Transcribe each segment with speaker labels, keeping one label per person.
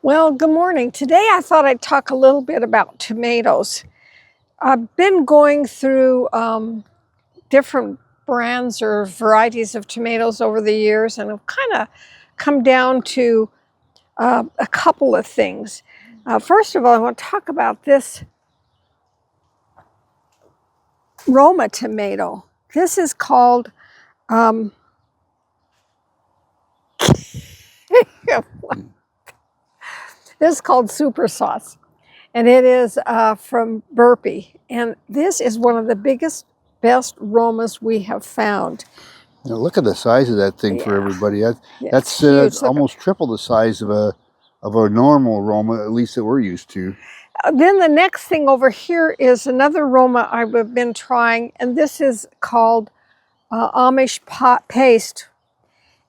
Speaker 1: Well, good morning. Today I thought I'd talk a little bit about tomatoes. I've been going through different brands or varieties of tomatoes over the years, and I've kind of come down to a couple of things. First of all, I want to talk about this Roma tomato. This is called super sauce, and it is from Burpee. And this is one of the best Romas we have found.
Speaker 2: Now look at the size of that thing for everybody. That's almost triple the size of a normal Roma, at least that we're used to.
Speaker 1: Then the next thing over here is another Roma I've been trying, and this is called Amish pot paste.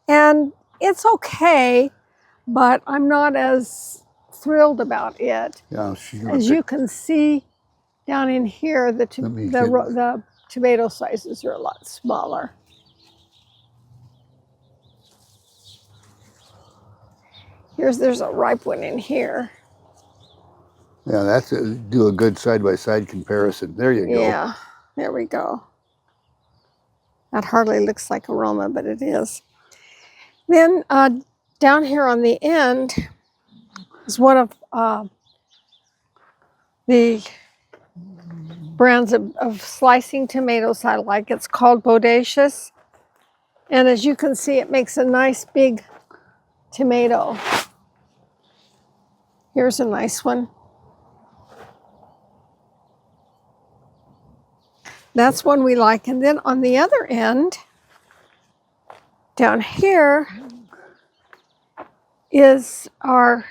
Speaker 1: And it's okay, but I'm not as thrilled about it.
Speaker 2: Yeah,
Speaker 1: as you can see down in here, the tomato sizes are a lot smaller. There's a ripe one in here.
Speaker 2: Yeah, that's do a good side-by-side comparison. There you go.
Speaker 1: Yeah, there we go. That hardly looks like aroma, but it is. Then down here on the end is one of the brands of slicing tomatoes I like. It's called Bodacious. And as you can see, it makes a nice big tomato. Here's a nice one. That's one we like. And then on the other end, down here, is our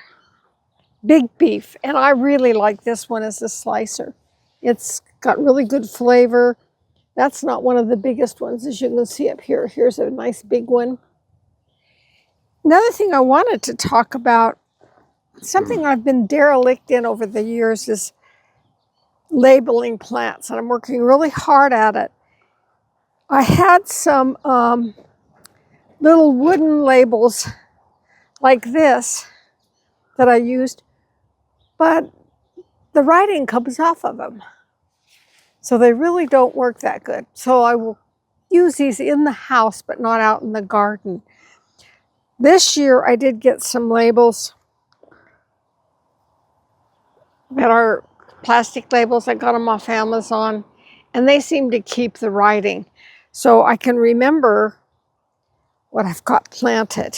Speaker 1: big beef. And I really like this one as a slicer. It's got really good flavor. That's not one of the biggest ones, as you can see up here. Here's a nice big one. Another thing I wanted to talk about, something I've been derelict in over the years, is labeling plants, and I'm working really hard at it. I had some little wooden labels like this that I used, but the writing comes off of them. So they really don't work that good. So I will use these in the house, but not out in the garden. This year I did get some labels that are plastic labels. I got them off Amazon, and they seem to keep the writing. So I can remember what I've got planted.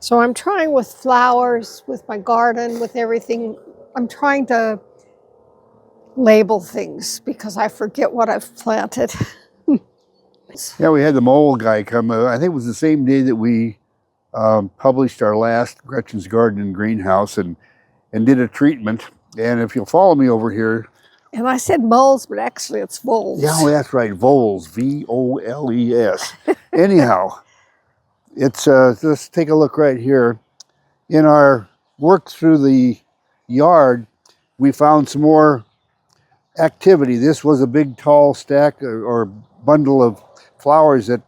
Speaker 1: So I'm trying with flowers, with my garden, with everything. I'm trying to label things because I forget what I've planted.
Speaker 2: Yeah, we had the mole guy come. I think it was the same day that we published our last Gretchen's Garden and Greenhouse and did a treatment. And if you'll follow me over here.
Speaker 1: And I said moles, but actually it's voles.
Speaker 2: Yeah, well, that's right. Voles, V-O-L-E-S. Anyhow, it's let's take a look right here. In our work through the yard, we found some more activity. This was a big tall stack or bundle of flowers that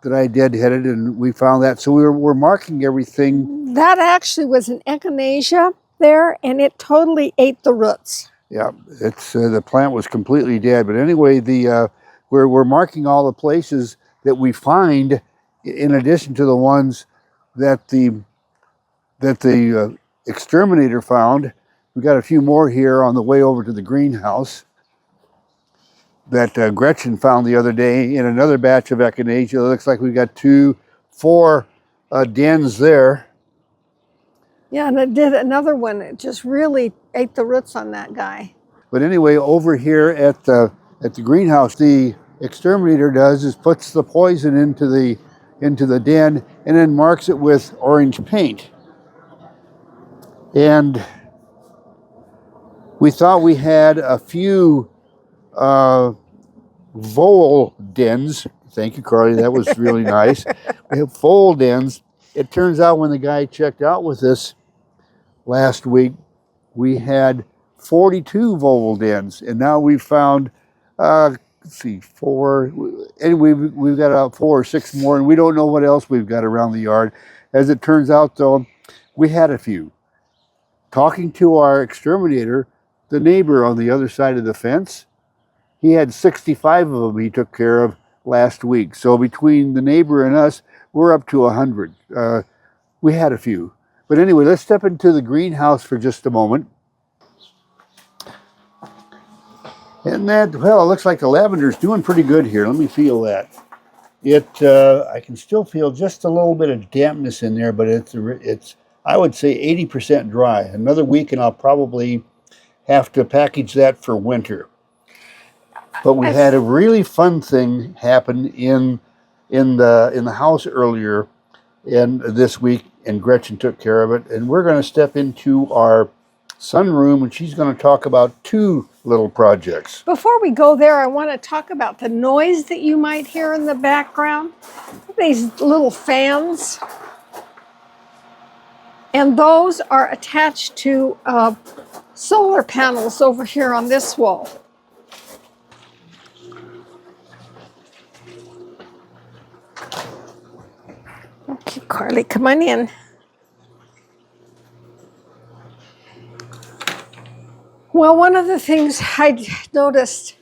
Speaker 2: I deadheaded, and we found that. So we're marking everything.
Speaker 1: That actually was an echinacea there, and it totally ate the roots.
Speaker 2: Yeah, it's the plant was completely dead. But anyway, we're marking all the places that we find, in addition to the ones that the exterminator found. We got a few more here on the way over to the greenhouse that Gretchen found the other day in another batch of echinacea. It looks like we've got 4 dens there.
Speaker 1: Yeah, and it did another one. It just really ate the roots on that guy.
Speaker 2: But anyway, over here at the greenhouse, the exterminator is puts the poison into the den and then marks it with orange paint. And we thought we had a few vole dens. Thank you, Carly. That was really nice. We have vole dens. It turns out when the guy checked out with us last week, we had 42 vole dens, and now we've found, let's see, 4. Anyway, we've got 4 or 6 more, and we don't know what else we've got around the yard. As it turns out, though, we had a few. talking to our exterminator, the neighbor on the other side of the fence, he had 65 of them he took care of last week. So between the neighbor and us, we're up to 100. We had a few. But anyway, let's step into the greenhouse for just a moment. And that, well, it looks like the lavender's doing pretty good here. Let me feel that. I can still feel just a little bit of dampness in there, but it's I would say 80% dry. Another week and I'll probably have to package that for winter. But we had a really fun thing happen in the house earlier and this week, and Gretchen took care of it. And we're going to step into our sunroom, and she's going to talk about two little projects.
Speaker 1: Before we go there, I want to talk about the noise that you might hear in the background. These little fans. And those are attached to solar panels over here on this wall. Okay, Carly, come on in. Well, one of the things I noticed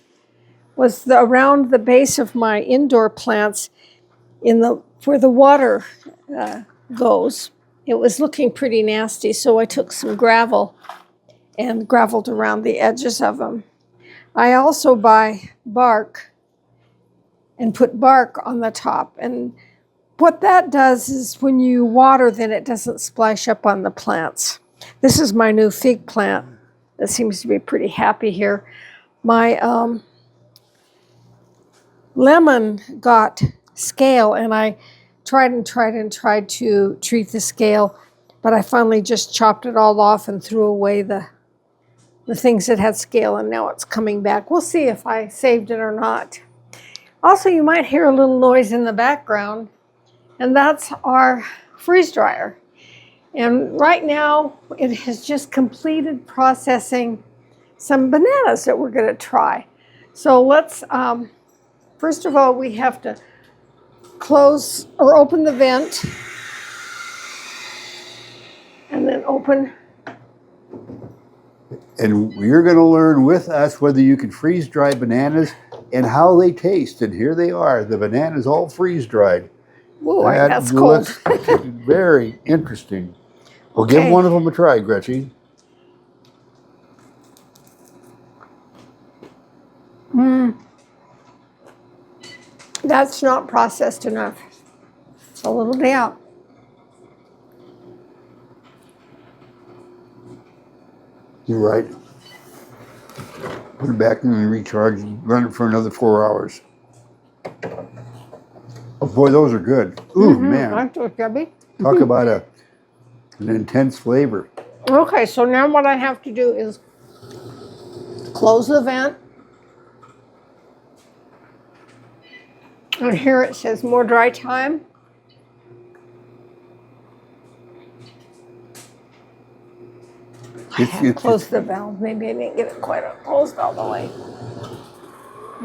Speaker 1: was around the base of my indoor plants, where the water goes, it was looking pretty nasty. So I took some gravel and graveled around the edges of them. I also buy bark and put bark on the top. And what that does is when you water, then it doesn't splash up on the plants. This is my new fig plant that seems to be pretty happy here. My lemon got scale, and I tried to treat the scale, but I finally just chopped it all off and threw away the things that had scale, and now it's coming back. We'll see if I saved it or not. Also, you might hear a little noise in the background, and that's our freeze dryer. And right now, it has just completed processing some bananas that we're going to try. So let's, first of all, we have to close or open the vent, and then open.
Speaker 2: And you're going to learn with us whether you can freeze dry bananas and how they taste. And here they are, the bananas all freeze dried.
Speaker 1: Ooh, that's cold.
Speaker 2: Very interesting. Well,
Speaker 1: Okay.
Speaker 2: give one of them a try, Gretchen.
Speaker 1: That's not processed enough. It's a little damp.
Speaker 2: You're right. Put it back in and recharge and run it for another 4 hours. Oh boy, those are good. Ooh, man.
Speaker 1: Aren't those yummy?
Speaker 2: Talk about an intense flavor.
Speaker 1: Okay, so now what I have to do is close the vent. And here it says more dry time. Close the valve. Maybe I didn't get it quite closed all the way.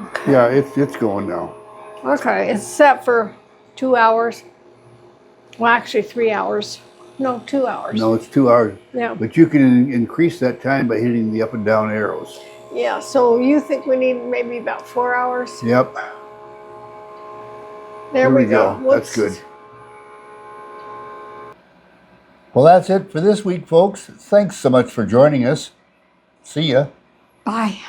Speaker 2: Okay. Yeah, it's going now.
Speaker 1: Okay, it's set for 2 hours. Well, actually 3 hours. No, 2 hours.
Speaker 2: No, it's 2 hours.
Speaker 1: Yeah.
Speaker 2: But you can increase that time by hitting the up and down arrows.
Speaker 1: Yeah, so you think we need maybe about 4 hours?
Speaker 2: Yep.
Speaker 1: There we go.
Speaker 2: That's good. Well, that's it for this week, folks. Thanks so much for joining us. See ya.
Speaker 1: Bye.